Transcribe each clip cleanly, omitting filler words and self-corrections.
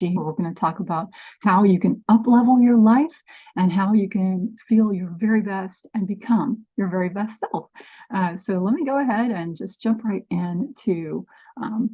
We're going to talk about how you can up-level your life and how you can feel your very best and become your very best self. So let me go ahead and just jump right into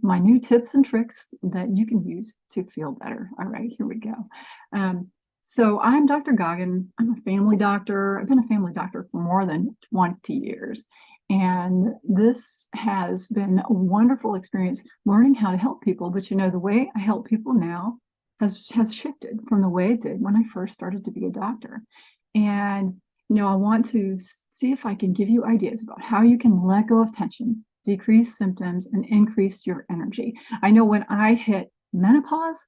my new tips and tricks that you can use to feel better. All right, here we go. So I'm Dr. Goggin. I'm a family doctor. I've been a family doctor for more than 20 years. And this has been a wonderful experience learning how to help people. But you know, the way I help people now has shifted from the way it did when I first started to be a doctor. And you know, I want to see if I can give you ideas about how you can let go of tension, decrease symptoms, and increase your energy. I know when I hit menopause,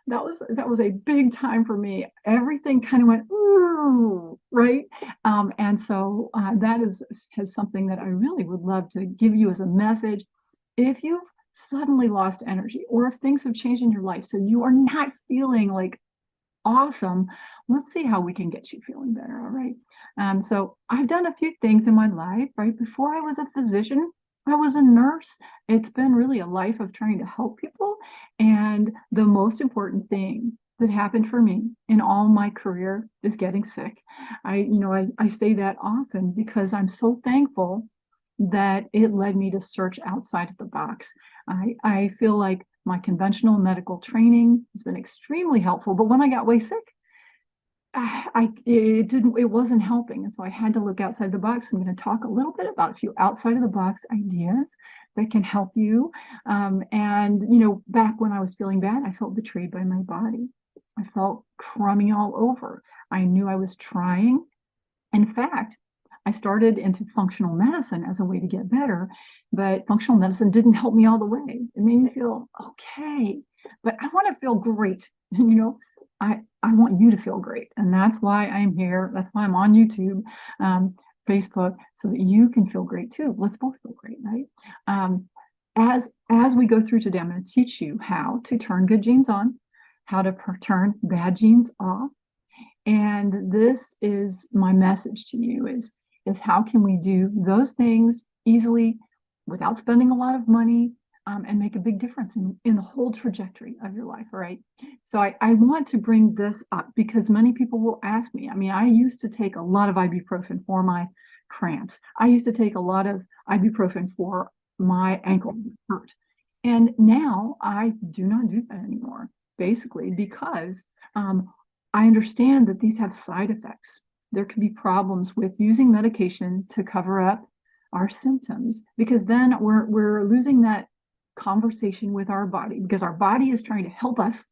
that was a big time for me. Everything kind of went ooh, right, and so that has something that I really would love to give you as a message. If you've suddenly lost energy, or if things have changed in your life so you are not feeling like awesome, let's see how we can get you feeling better. All right. So I've done a few things in my life. Right before I was a physician, I was a nurse. It's been really a life of trying to help people. And the most important thing that happened for me in all my career is getting sick. I say that often because I'm so thankful that it led me to search outside of the box. I feel like my conventional medical training has been extremely helpful, but when I got way sick, it wasn't helping, and so I had to look outside the box. I'm going to talk a little bit about a few outside of the box ideas that can help you. And you know, back when I was feeling bad, I felt betrayed by my body. I felt crummy all over. I knew I was trying. In fact, I started into functional medicine as a way to get better, but functional medicine didn't help me all the way. It made me feel okay, but I want to feel great. And you know, I want you to feel great, and that's why I'm here. That's why I'm on YouTube, Facebook, so that you can feel great too. Let's both feel great, right? As we go through today, I'm going to teach you how to turn good genes on, how to turn bad genes off. And this is my message to you is how can we do those things easily without spending a lot of money, and make a big difference in the whole trajectory of your life. All right. So I want to bring this up because many people will ask me. I mean, I used to take a lot of ibuprofen for my cramps. I used to take a lot of ibuprofen for my ankle hurt. And now I do not do that anymore, basically because I understand that these have side effects. There can be problems with using medication to cover up our symptoms, because then we're losing that conversation with our body, because our body is trying to help us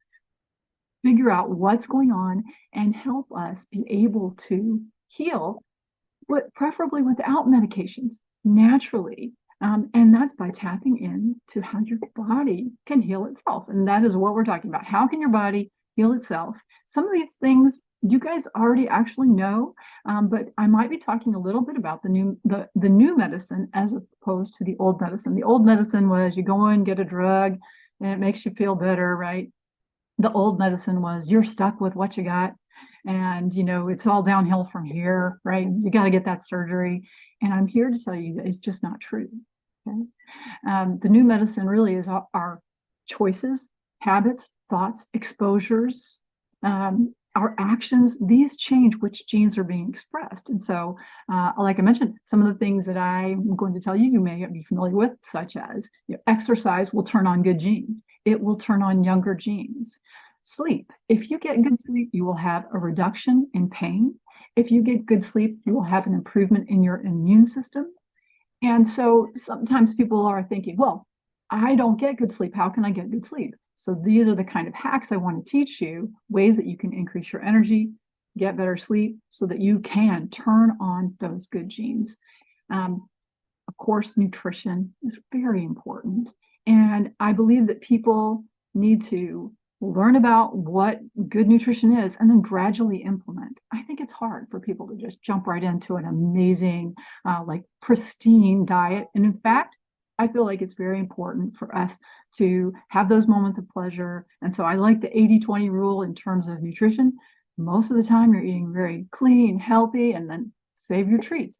figure out what's going on and help us be able to heal, but preferably without medications, naturally. And that's by tapping into how your body can heal itself. And that is what we're talking about. How can your body heal itself? Some of these things you guys already actually know, but I might be talking a little bit about the new medicine as opposed to the old medicine. The old medicine was you go and get a drug and it makes you feel better, right? The old medicine was you're stuck with what you got, and you know, it's all downhill from here, right? You got to get that surgery. And I'm here to tell you that it's just not true. Okay? The new medicine really is our choices, habits, thoughts, exposures, our actions. These change which genes are being expressed. And so, like I mentioned, some of the things that I'm going to tell you, you may be familiar with, such as exercise will turn on good genes. It will turn on younger genes. Sleep. If you get good sleep, you will have a reduction in pain. If you get good sleep, you will have an improvement in your immune system. And so sometimes people are thinking, well, I don't get good sleep. How can I get good sleep? So these are the kind of hacks I want to teach you, ways that you can increase your energy, get better sleep, so that you can turn on those good genes. Of course, nutrition is very important. And I believe that people need to learn about what good nutrition is and then gradually implement. I think it's hard for people to just jump right into an amazing, like pristine diet. And in fact, I feel like it's very important for us to have those moments of pleasure. And so I like the 80-20 rule in terms of nutrition. Most of the time you're eating very clean, healthy, and then save your treats.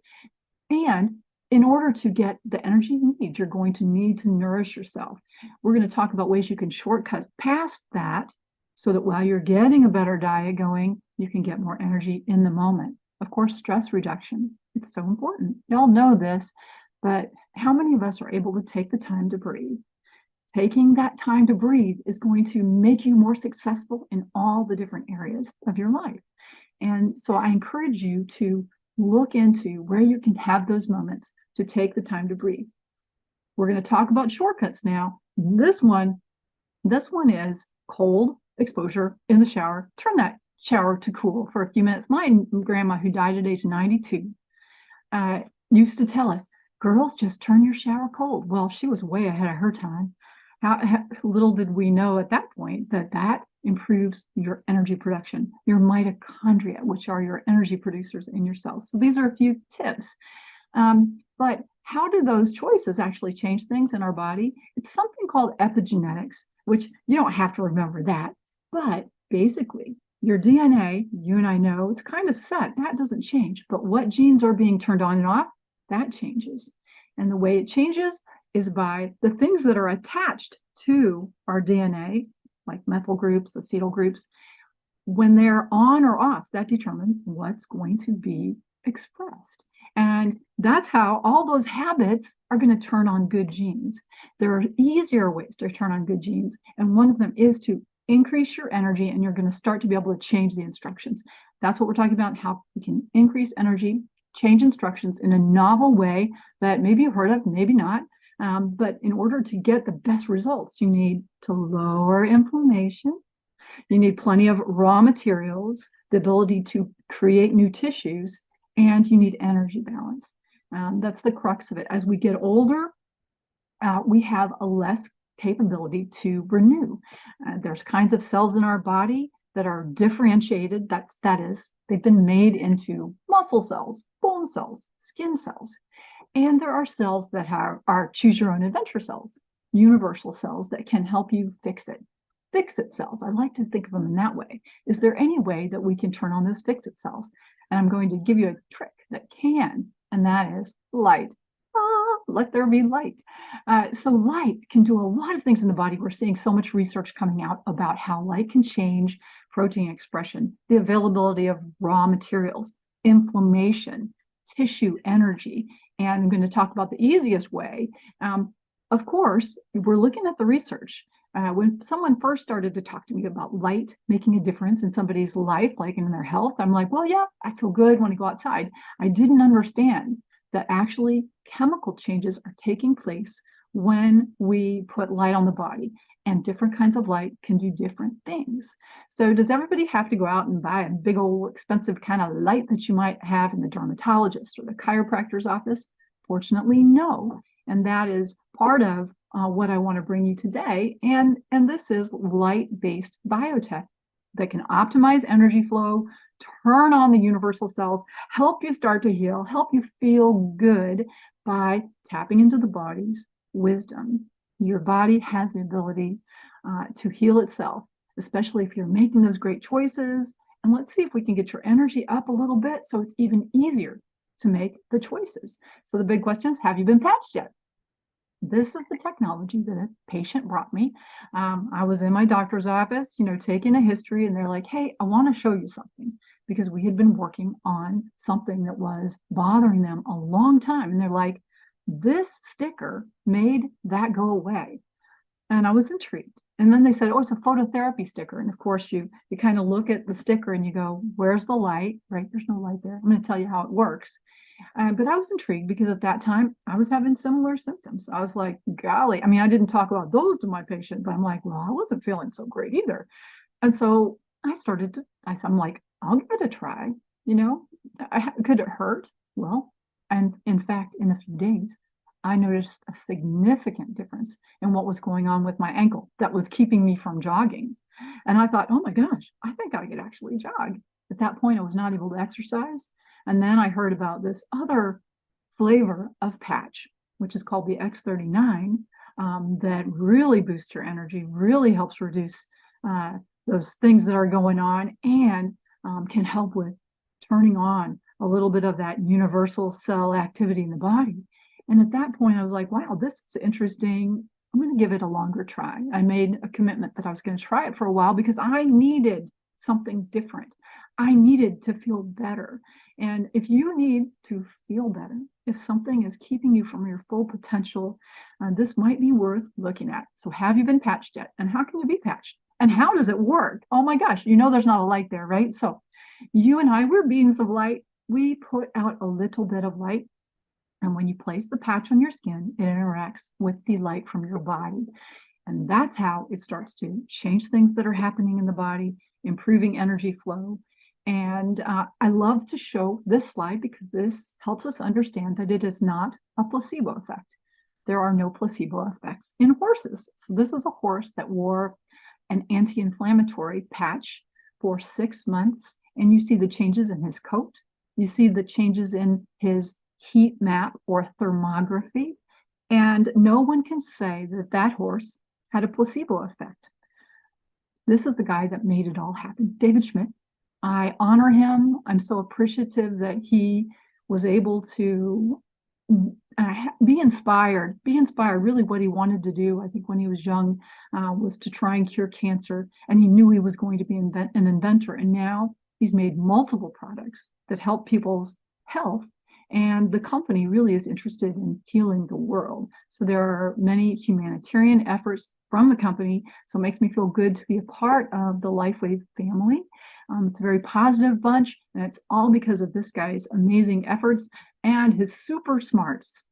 And in order to get the energy you need, you're going to need to nourish yourself. We're going to talk about ways you can shortcut past that so that while you're getting a better diet going, you can get more energy in the moment. Of course, stress reduction, it's so important. Y'all know this, but how many of us are able to take the time to breathe? Taking that time to breathe is going to make you more successful in all the different areas of your life. And so I encourage you to look into where you can have those moments to take the time to breathe. We're going to talk about shortcuts now. This one is cold exposure in the shower. Turn that shower to cool for a few minutes. My grandma, who died at age 92, used to tell us, girls, just turn your shower cold. Well, she was way ahead of her time. How little did we know at that point that improves your energy production, your mitochondria, which are your energy producers in your cells. So these are a few tips. But how do those choices actually change things in our body? It's something called epigenetics, which you don't have to remember that. But basically, your DNA, you and I know, it's kind of set. That doesn't change. But what genes are being turned on and off, that changes. And the way it changes is by the things that are attached to our DNA, like methyl groups, acetyl groups. When they're on or off, that determines what's going to be expressed. And that's how all those habits are going to turn on good genes. There are easier ways to turn on good genes. And one of them is to increase your energy, and you're going to start to be able to change the instructions. That's what we're talking about, how you can increase energy, change instructions in a novel way that maybe you've heard of, maybe not. But in order to get the best results, you need to lower inflammation. You need plenty of raw materials, the ability to create new tissues, and you need energy balance. That's the crux of it. As we get older, we have a less capability to renew. There's kinds of cells in our body that are differentiated. That is, they've been made into muscle cells, bone cells, skin cells. And there are cells that are choose your own adventure cells, universal cells that can help you fix it cells. I like to think of them in that way. Is there any way that we can turn on those fix it cells? And I'm going to give you a trick that can, and that is light. Let there be light. So light can do a lot of things in the body. We're seeing so much research coming out about how light can change protein expression, the availability of raw materials, inflammation, tissue energy. And I'm going to talk about the easiest way. Of course, we're looking at the research. When someone first started to talk to me about light making a difference in somebody's life, like in their health, I'm like, well, yeah, I feel good when I go outside. I didn't understand that actually chemical changes are taking place when we put light on the body, and different kinds of light can do different things. So does everybody have to go out and buy a big old expensive kind of light that you might have in the dermatologist or the chiropractor's office? Fortunately, no. And that is part of what I want to bring you today. And this is light-based biotech that can optimize energy flow, turn on the universal cells, help you start to heal, help you feel good by tapping into the body's wisdom. Your body has the ability to heal itself, especially if you're making those great choices. And let's see if we can get your energy up a little bit so it's even easier to make the choices. So the big question is, have you been patched yet? This is the technology that a patient brought me. I was in my doctor's office, taking a history, and they're like, hey, I want to show you something, because we had been working on something that was bothering them a long time. And they're like, this sticker made that go away. And I was intrigued. And then they said, oh, it's a phototherapy sticker. And of course, you kind of look at the sticker and you go, where's the light? Right? There's no light there. I'm going to tell you how it works. But I was intrigued because at that time I was having similar symptoms. I was like, golly, I didn't talk about those to my patient, but I'm like, well, I wasn't feeling so great either. And so I'm like, I'll give it a try. Could it hurt? Well, and in fact, in a few days, I noticed a significant difference in what was going on with my ankle that was keeping me from jogging. And I thought, oh my gosh, I think I could actually jog. At that point, I was not able to exercise. And then I heard about this other flavor of patch, which is called the X39, that really boosts your energy, really helps reduce those things that are going on, and can help with turning on a little bit of that universal cell activity in the body. And at that point, I was like, wow, this is interesting. I'm going to give it a longer try. I made a commitment that I was going to try it for a while because I needed something different. I needed to feel better. And if you need to feel better, if something is keeping you from your full potential, this might be worth looking at. So have you been patched yet? And how can you be patched? And how does it work? Oh my gosh, you know there's not a light there, right? So you and I, we're beings of light. We put out a little bit of light. And when you place the patch on your skin, it interacts with the light from your body. And that's how it starts to change things that are happening in the body, improving energy flow. And I love to show this slide because this helps us understand that it is not a placebo effect. There are no placebo effects in horses. So this is a horse that wore an anti-inflammatory patch for 6 months. And you see the changes in his coat. You see the changes in his heat map or thermography. And no one can say that that horse had a placebo effect. This is the guy that made it all happen, David Schmidt. I honor him. I'm so appreciative that he was able to be inspired. Really what he wanted to do, I think when he was young, was to try and cure cancer. And he knew he was going to be an inventor. And now he's made multiple products that help people's health. And the company really is interested in healing the world. So there are many humanitarian efforts from the company. So it makes me feel good to be a part of the LifeWave family. It's a very positive bunch, and it's all because of this guy's amazing efforts and his super smarts.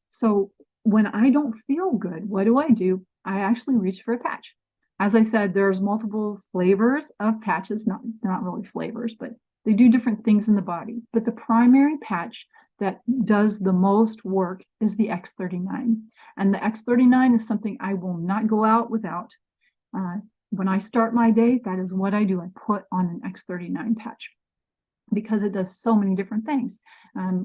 So when I don't feel good, what do? I actually reach for a patch. As I said, there's multiple flavors of patches, not really flavors, but they do different things in the body. But the primary patch that does the most work is the X39. And the X39 is something I will not go out without. When I start my day, that is what I do. I put on an X39 patch because it does so many different things.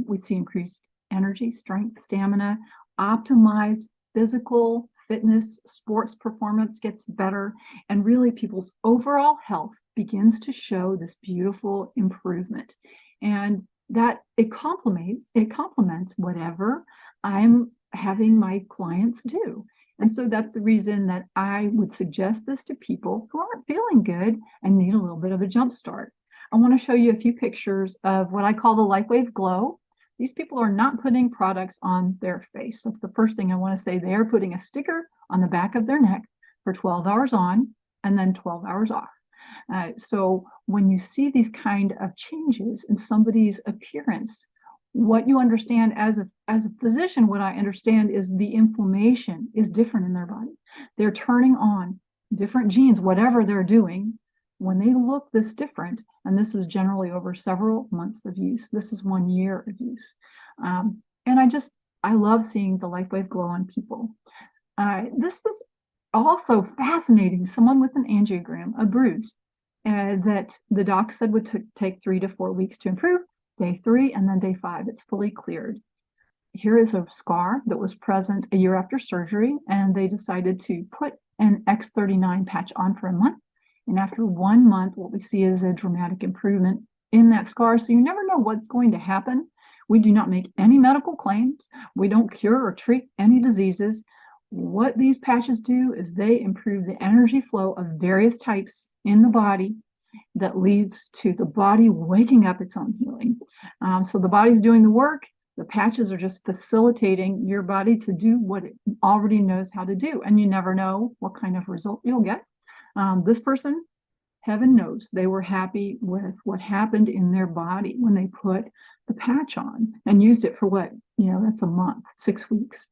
We see increased energy, strength, stamina, optimized physical fitness, sports performance gets better, and really people's overall health begins to show this beautiful improvement. And that it complements whatever I'm having my clients do. And so that's the reason that I would suggest this to people who aren't feeling good and need a little bit of a jump start. I want to show you a few pictures of what I call the LifeWave Glow. These people are not putting products on their face. That's the first thing I want to say. They are putting a sticker on the back of their neck for 12 hours on and then 12 hours off. So when you see these kind of changes in somebody's appearance, what you understand as a physician, what I understand is the inflammation is different in their body. They're turning on different genes, whatever they're doing, when they look this different, and this is generally over several months of use. This is 1 year of use. And I love seeing the LifeWave Glow on people. This is also fascinating. Someone with an angiogram, a bruise, that the doc said would take 3 to 4 weeks to improve. Day 3 and then day 5, it's fully cleared. Here is a scar that was present a year after surgery, and they decided to put an X39 patch on for a month. And after 1 month, what we see is a dramatic improvement in that scar. So you never know what's going to happen. We do not make any medical claims. We don't cure or treat any diseases. What these patches do is they improve the energy flow of various types in the body that leads to the body waking up its own healing. So the body's doing the work. The patches are just facilitating your body to do what it already knows how to do. And you never know what kind of result you'll get. This person, heaven knows, they were happy with what happened in their body when they put the patch on and used it for what? That's a month, 6 weeks.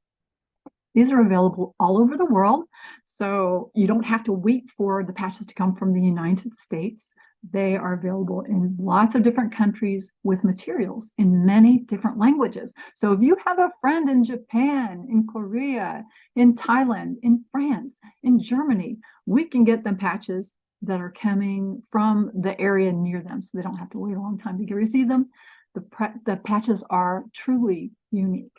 These are available all over the world, so you don't have to wait for the patches to come from the United States. They are available in lots of different countries with materials in many different languages. So if you have a friend in Japan, in Korea, in Thailand, in France, in Germany, we can get them patches that are coming from the area near them, so they don't have to wait a long time to receive them. The patches are truly unique.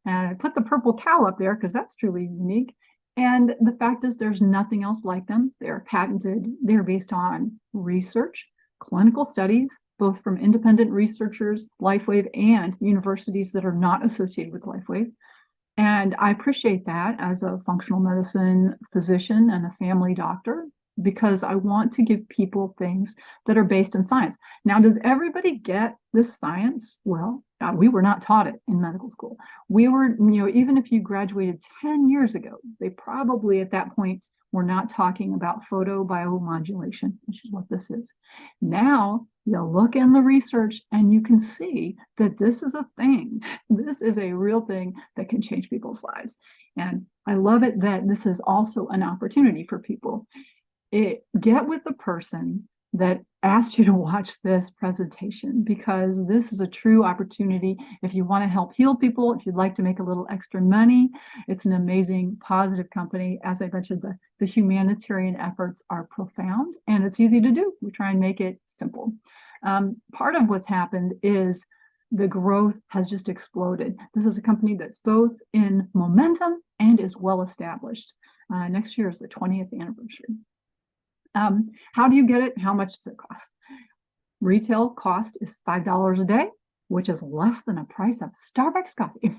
And I put the purple cow up there because that's truly unique. And the fact is there's nothing else like them. They're patented. They're based on research, clinical studies, both from independent researchers, LifeWave, and universities that are not associated with LifeWave. And I appreciate that as a functional medicine physician and a family doctor because I want to give people things that are based in science. Now, does everybody get this science? Well, we were not taught it in medical school. We were, even if you graduated 10 years ago, they probably at that point were not talking about photobiomodulation, which is what this is. Now, you look in the research and you can see that this is a thing. This is a real thing that can change people's lives. And I love it that this is also an opportunity for people. Get with the person that asked you to watch this presentation because this is a true opportunity. If you want to help heal people, if you'd like to make a little extra money, it's an amazing, positive company. As I mentioned, the humanitarian efforts are profound and it's easy to do. We try and make it simple. Part of what's happened is the growth has just exploded. This is a company that's both in momentum and is well established. Next year is the 20th anniversary. How do you get it? How much does it cost? Retail cost is $5 a day, which is less than a price of Starbucks coffee.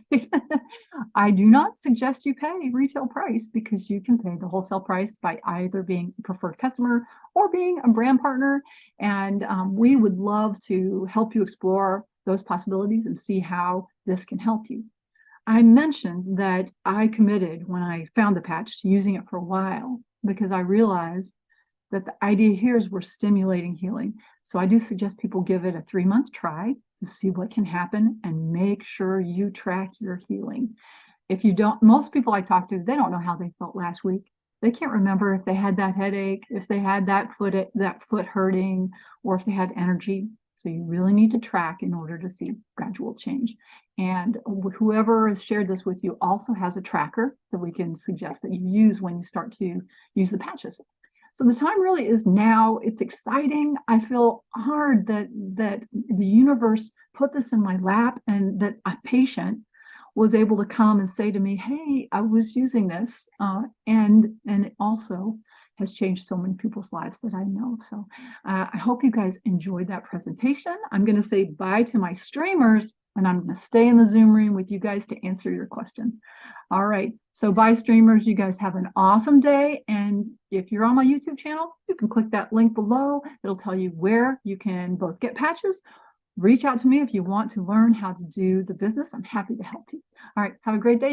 I do not suggest you pay retail price because you can pay the wholesale price by either being a preferred customer or being a brand partner. And we would love to help you explore those possibilities and see how this can help you. I mentioned that I committed when I found the patch to using it for a while because I realized that the idea here is we're stimulating healing. So I do suggest people give it a 3-month try to see what can happen and make sure you track your healing. If you don't, most people I talk to, they don't know how they felt last week. They can't remember if they had that headache, if they had that foot hurting, or if they had energy. So you really need to track in order to see gradual change. And whoever has shared this with you also has a tracker that we can suggest that you use when you start to use the patches. So the time really is now. It's exciting. I feel honored that the universe put this in my lap and that a patient was able to come and say to me, hey, I was using this. And it also has changed so many people's lives that I know. So I hope you guys enjoyed that presentation. I'm going to say bye to my streamers and I'm going to stay in the Zoom room with you guys to answer your questions. All right. So bye, streamers. You guys have an awesome day. And if you're on my YouTube channel, you can click that link below. It'll tell you where you can both get patches. Reach out to me if you want to learn how to do the business. I'm happy to help you. All right. Have a great day.